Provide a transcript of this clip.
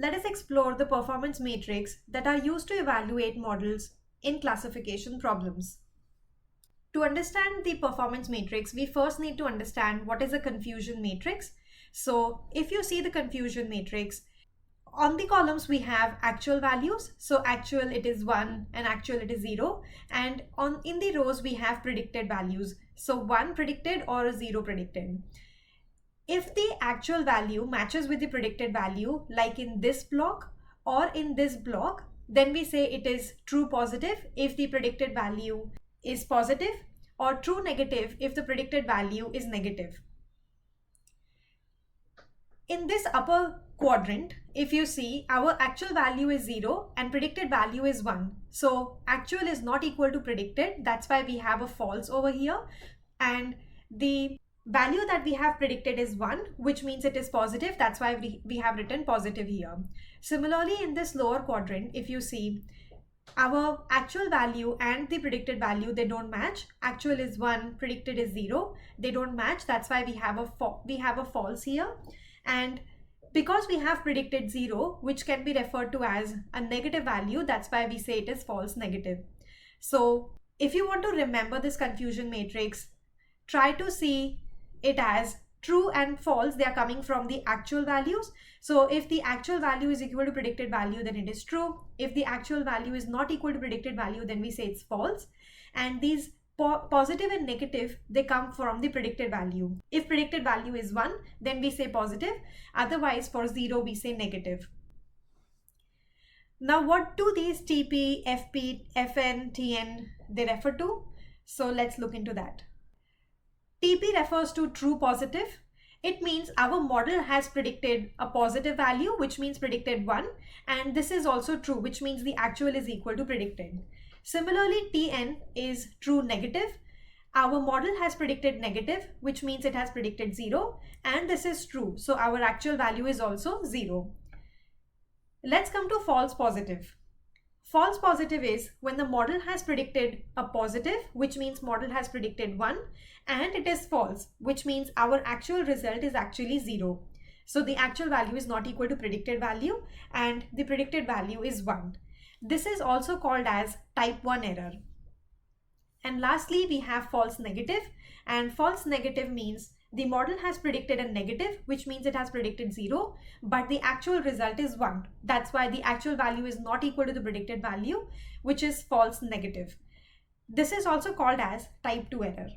let us explore the performance matrix that are used to evaluate models in classification problems. To understand the performance matrix, we first need to understand what is a confusion matrix. So if you see the confusion matrix, on the columns we have actual values. So actual it is 1 and actual it is 0. And in the rows we have predicted values. So 1 predicted or 0 predicted. If the actual value matches with the predicted value, like in this block or in this block, then we say it is true positive if the predicted value is positive, or true negative if the predicted value is negative. In this upper quadrant, if you see, our actual value is 0 and predicted value is 1. So actual is not equal to predicted. That's why we have a false over here. And the value that we have predicted is 1, which means it is positive. That's why we have written positive here. Similarly, in this lower quadrant, if you see, our actual value and the predicted value, they don't match. Actual is 1, predicted is 0. They don't match. That's why we have a false here. And because we have predicted 0, which can be referred to as a negative value, that's why we say it is false negative. So if you want to remember this confusion matrix, try to see it as true and false. They are coming from the actual values. So if the actual value is equal to predicted value, then it is true. If the actual value is not equal to predicted value, then we say it's false. And these positive and negative, they come from the predicted value. If predicted value is 1, then we say positive. Otherwise, for 0, we say negative. Now, what do these TP, FP, FN, TN, they refer to? So let's look into that. TP refers to true positive. It means our model has predicted a positive value, which means predicted 1. And this is also true, which means the actual is equal to predicted. Similarly, TN is true negative. Our model has predicted negative, which means it has predicted 0. And this is true. So our actual value is also 0. Let's come to false positive. False positive is when the model has predicted a positive, which means model has predicted 1, and it is false, which means our actual result is actually 0. So the actual value is not equal to predicted value and the predicted value is 1. This is also called as type 1 error. And lastly, we have false negative, and false negative means the model has predicted a negative, which means it has predicted 0, but the actual result is 1. That's why the actual value is not equal to the predicted value, which is false negative. This is also called as type 2 error.